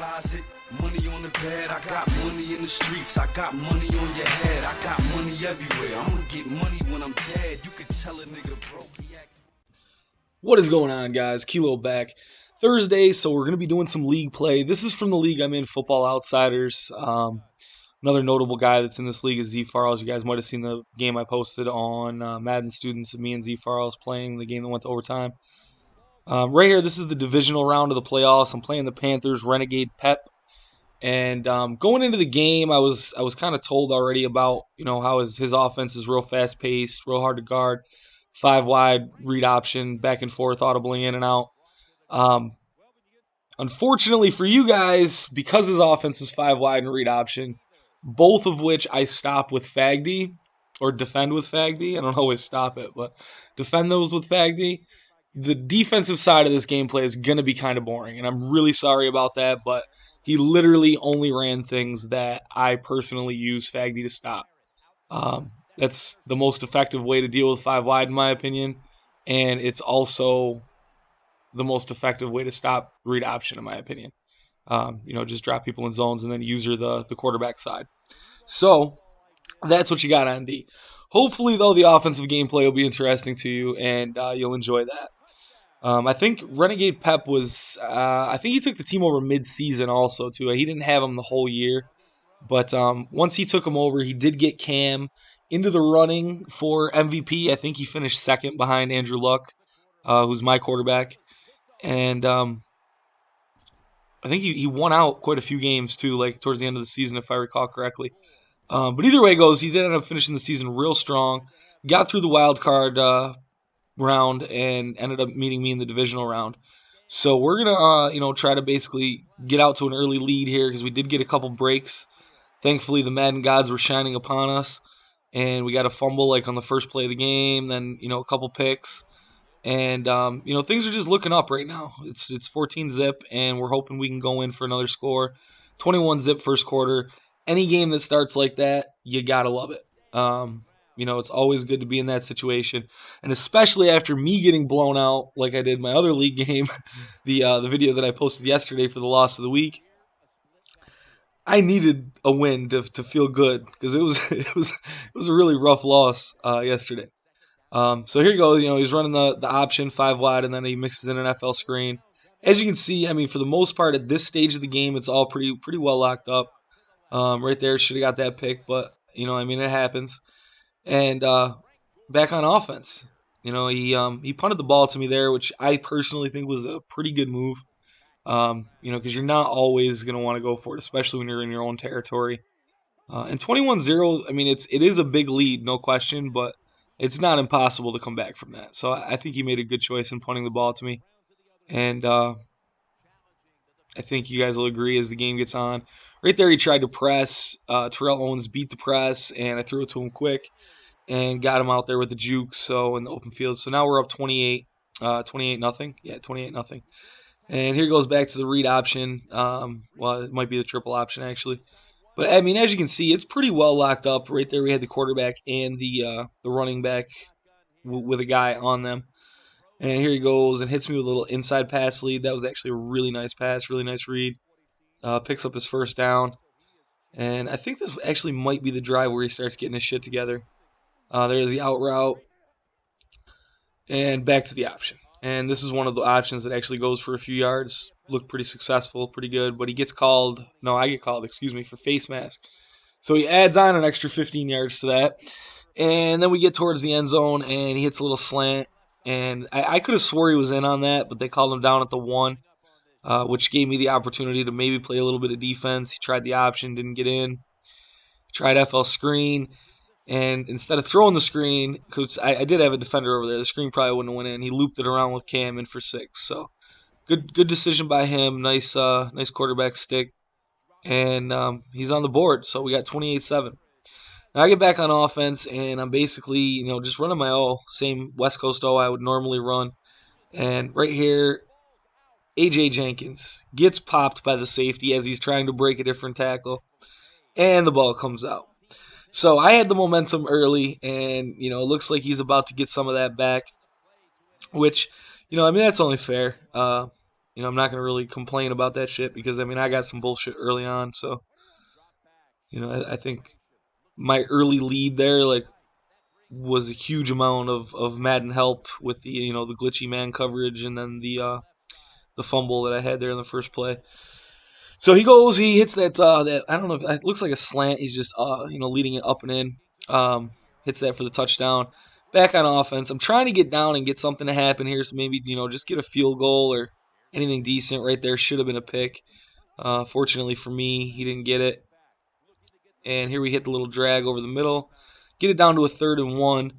closet, money on the bed. I got money in the streets, I got money on your head. I got money everywhere. I'm gonna get money when I'm dead. You can tell a nigga broke. What is going on, guys? Kilo back. Thursday, so we're going to be doing some league play. This is from the league I'm in, Football Outsiders. Another notable guy that's in this league is Z Farles. You guys might have seen the game I posted on Madden Students of me and Z Farles playing the game that went to overtime. Right here, this is the divisional round of the playoffs. I'm playing the Panthers Renegade Pep. And going into the game, I was kind of told already about how his offense is real fast paced, real hard to guard, 5 wide read option, back and forth, audibly in and out. Unfortunately for you guys, because his offense is 5 wide and read option, both of which I stop with Fagdy or defend with Fagdy. I don't always stop it, but defend those with Fagdy. The defensive side of this gameplay is going to be kind of boring, and I'm really sorry about that, but he literally only ran things that I personally use Fagdy to stop. That's the most effective way to deal with 5 wide, in my opinion, and it's also the most effective way to stop read option, in my opinion. Just drop people in zones and then user the quarterback side. So that's what you got on D. Hopefully, though, the offensive gameplay will be interesting to you, and you'll enjoy that. I think Renegade Pep was, I think he took the team over mid-season also, too. He didn't have him the whole year. But once he took him over, he did get Cam into the running for MVP. I think he finished second behind Andrew Luck, who's my quarterback. And I think he won out quite a few games, too, like towards the end of the season, if I recall correctly. But either way it goes, he did end up finishing the season real strong. Got through the wild card round and ended up meeting me in the divisional round. So we're gonna try to basically get out to an early lead here because we did get a couple breaks. Thankfully, the Madden gods were shining upon us, and we got a fumble like on the first play of the game. Then a couple picks, and things are just looking up right now. It's 14 zip, and we're hoping we can go in for another score. 21 zip first quarter. Any game that starts like that, you gotta love it. It's always good to be in that situation, and especially after me getting blown out like I did my other league game, the video that I posted yesterday for the loss of the week. I needed a win to feel good because it was a really rough loss yesterday. So here you go. He's running the option 5 wide, and then he mixes in an FL screen. As you can see, I mean, for the most part at this stage of the game, it's all pretty well locked up. Right there, should have got that pick, but it happens. And back on offense, he punted the ball to me there, which I personally think was a pretty good move. Because you're not always going to want to go for it, especially when you're in your own territory. And 21-0, I mean, it is a big lead, no question, but it's not impossible to come back from that. So I think he made a good choice in punting the ball to me. And I think you guys will agree as the game gets on. Right there, he tried to press. Terrell Owens beat the press, and I threw it to him quick and got him out there with the juke, so in the open field. So now we're up 28-0. Yeah, 28-0. And here goes back to the read option. Well, it might be the triple option, actually. But, I mean, as you can see, it's pretty well locked up. Right there we had the quarterback and the running back with a guy on them. And here he goes and hits me with a little inside pass lead. That was actually a really nice pass, really nice read. Picks up his first down. And I think this actually might be the drive where he starts getting his shit together. There's the out route. And back to the option. And this is one of the options that actually goes for a few yards. Looked pretty successful, pretty good. But he gets called, no, I get called, for face mask. So he adds on an extra 15 yards to that. And then we get towards the end zone, and he hits a little slant. And I could have swore he was in on that, but they called him down at the 1, which gave me the opportunity to maybe play a little bit of defense. He tried the option, didn't get in. Tried FL screen. And instead of throwing the screen, because I did have a defender over there, the screen probably wouldn't have went in. He looped it around with Cam in for 6. So good decision by him. Nice quarterback stick. And he's on the board. So we got 28-7. Now I get back on offense, and I'm basically just running my same West Coast I would normally run. And right here, A.J. Jenkins gets popped by the safety as he's trying to break a different tackle. And the ball comes out. So I had the momentum early, and, it looks like he's about to get some of that back, which, that's only fair. I'm not gonna really complain about that shit because I mean I got some bullshit early on, so I think my early lead there like was a huge amount of Madden help with the the glitchy man coverage and then the fumble that I had there in the first play. So he hits that I don't know if it looks like a slant. He's just leading it up and in. Um, Hits that for the touchdown. Back on offense. I'm trying to get down and get something to happen here. So maybe just get a field goal or anything decent right there. Should have been a pick. Fortunately for me, he didn't get it. And here we hit the little drag over the middle, get it down to a 3rd and 1,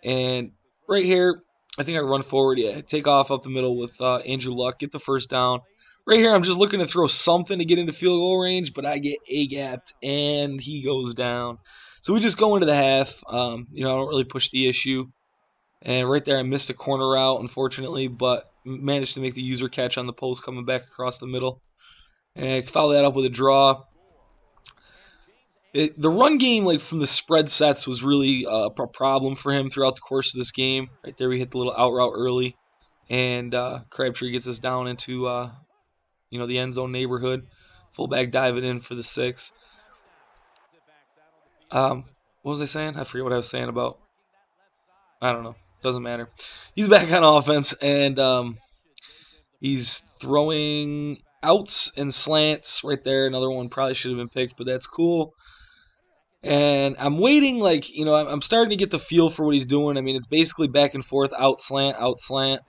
and right here, I think I run forward, yeah, take off up the middle with Andrew Luck, get the first down. Right here, I'm just looking to throw something to get into field goal range, but I get A-gapped, and he goes down. So we just go into the half. I don't really push the issue. And right there, I missed a corner route, unfortunately, but managed to make the user catch on the post coming back across the middle. And follow that up with a draw. The run game, like from the spread sets, was really a problem for him throughout the course of this game. Right there, we hit the little out route early, and Crabtree gets us down into the end zone neighborhood. Fullback diving in for the 6. What was I saying? I forget what I was saying about. I don't know. Doesn't matter. He's back on offense, and he's throwing outs and slants right there. Another one probably should have been picked, but that's cool. And I'm waiting, like, I'm starting to get the feel for what he's doing. I mean, it's basically back and forth, out slant, out slant.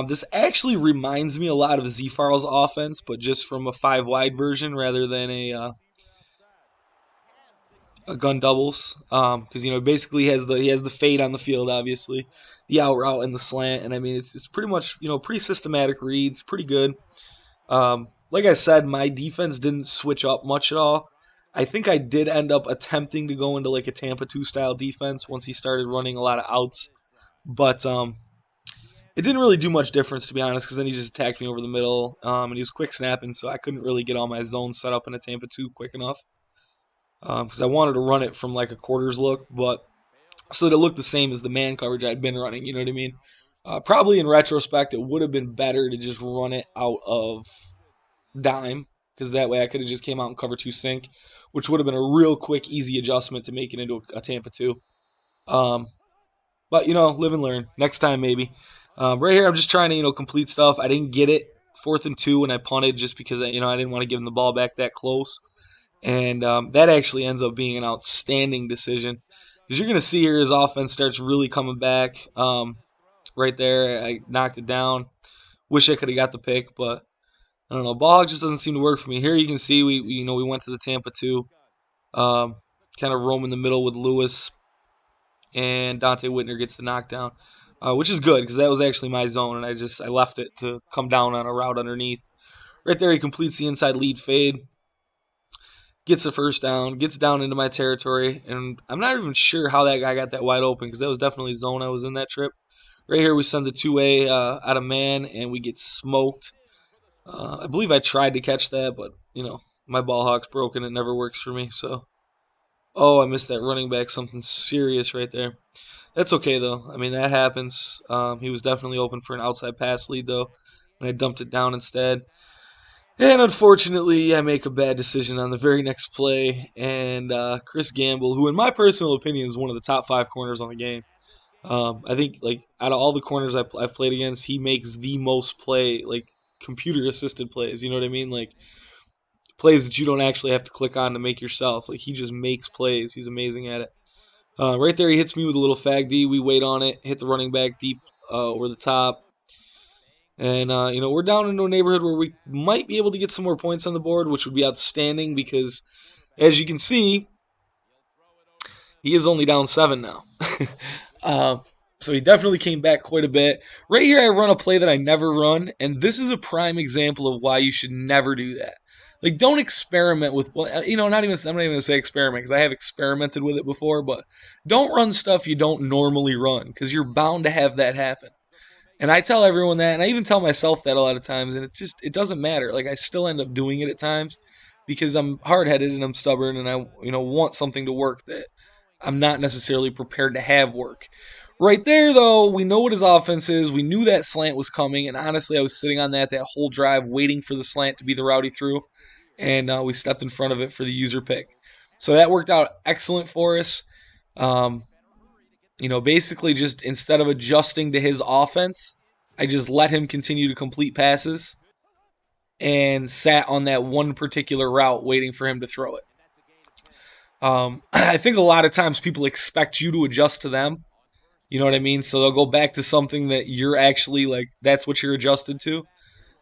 This actually reminds me a lot of Z-Farl's offense, but just from a 5 wide version rather than a gun doubles. Because basically he has the fade on the field, obviously, the out route and the slant, and I mean it's pretty much pretty systematic reads, pretty good. Like I said, my defense didn't switch up much at all. I think I did end up attempting to go into like a Tampa 2 style defense once he started running a lot of outs, but it didn't really do much difference to be honest because then he just attacked me over the middle, and he was quick snapping, so I couldn't really get all my zones set up in a Tampa 2 quick enough because I wanted to run it from like a quarters look, but so that it looked the same as the man coverage I'd been running. You know what I mean? Probably in retrospect, it would have been better to just run it out of dime because that way I could have just came out and cover 2 sink, which would have been a real quick, easy adjustment to make it into a Tampa 2. Um, but, live and learn. Next time, maybe. Right here, I'm just trying to, complete stuff. I didn't get it 4th and 2 and I punted just because, I didn't want to give him the ball back that close. And that actually ends up being an outstanding decision because you're going to see here his offense starts really coming back. Right there, I knocked it down. Wish I could have got the pick, but I don't know. Ball hog just doesn't seem to work for me. Here you can see we went to the Tampa 2, kind of roam in the middle with Lewis, and Dante Whitner gets the knockdown, which is good because that was actually my zone, and I left it to come down on a route underneath. Right there, he completes the inside lead fade, gets the first down, gets down into my territory, and I'm not even sure how that guy got that wide open because that was definitely zone I was in that trip. Right here, we send the 2A out of man, and we get smoked. I believe I tried to catch that, but, my ball hawk's broken. It never works for me. So, I missed that running back. Something serious right there. That's okay, though. I mean, that happens. He was definitely open for an outside pass lead, though, and I dumped it down instead. And unfortunately, I make a bad decision on the very next play, and Chris Gamble, who in my personal opinion is one of the top 5 corners on the game, I think like out of all the corners I've played against, he makes the most like computer assisted plays. You know what I mean? Like plays that you don't actually have to click on to make yourself. Like he just makes plays. He's amazing at it. Right there, he hits me with a little fag D. We wait on it, hit the running back deep over the top. And, we're down into a neighborhood where we might be able to get some more points on the board, which would be outstanding because, as you can see, he is only down 7 now. um, so he definitely came back quite a bit. Right here, I run a play that I never run, and this is a prime example of why you should never do that. Like, don't experiment with, I'm not even going to say experiment because I have experimented with it before, but don't run stuff you don't normally run because you're bound to have that happen. And I tell everyone that, and I even tell myself that a lot of times, and it doesn't matter. Like I still end up doing it at times because I'm hard-headed and I'm stubborn and I want something to work that I'm not necessarily prepared to have work. Right there, though, we know what his offense is. We knew that slant was coming, and honestly, I was sitting on that whole drive waiting for the slant to be the route he threw, and we stepped in front of it for the user pick. So that worked out excellent for us. Um, basically just instead of adjusting to his offense, I just let him continue to complete passes and sat on that one particular route waiting for him to throw it. I think a lot of times people expect you to adjust to them. You know what I mean? So they'll go back to something that you're actually like, that's what you're adjusted to.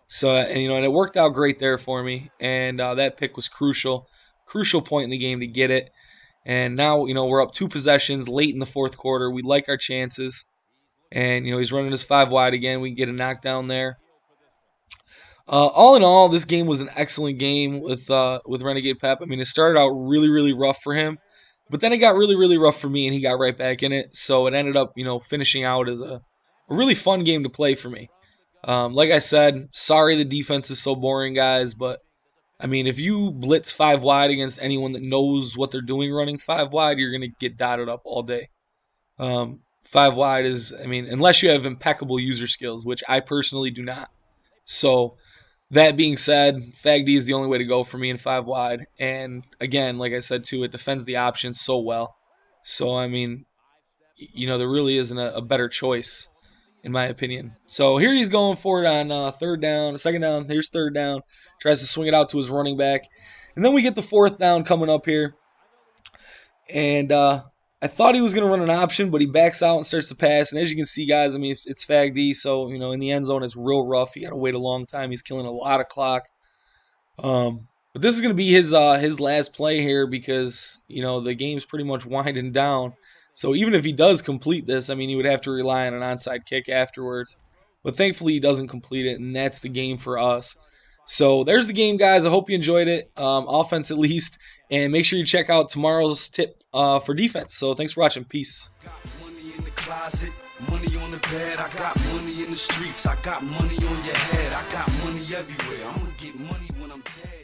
So, and it worked out great there for me. And that pick was crucial point in the game to get it. And now, we're up 2 possessions late in the fourth quarter. We like our chances. And, he's running his 5 wide again. We can get a knockdown there. All in all, this game was an excellent game with Renegade Pep. I mean, it started out really, really rough for him, but then it got really, really rough for me, and he got right back in it. So it ended up, finishing out as a really fun game to play for me. Like I said, sorry the defense is so boring, guys, but I mean, if you blitz 5 wide against anyone that knows what they're doing running 5 wide, you're going to get dotted up all day. 5 wide is, I mean, unless you have impeccable user skills, which I personally do not. So that being said, Fag D is the only way to go for me in 5 wide. And again, like I said too, it defends the option so well. So I mean, there really isn't a better choice in my opinion. So here he's going for it on third down, second down. Here's third down. Tries to swing it out to his running back, and then we get the fourth down coming up here. And I thought he was going to run an option, but he backs out and starts to pass. And as you can see, guys, I mean, it's Fag D, so, in the end zone, it's real rough. You got to wait a long time. He's killing a lot of clock. But this is going to be his last play here because, the game's pretty much winding down. So even if he does complete this, I mean, he would have to rely on an onside kick afterwards. But thankfully, he doesn't complete it, and that's the game for us. So there's the game, guys. I hope you enjoyed it, offense at least. And make sure you check out tomorrow's tip for defense. So thanks for watching. Peace. Money in the closet, money on the bed. I got money in the streets. I got money on your head. I got money everywhere. I'm gonna get money when I'm dead.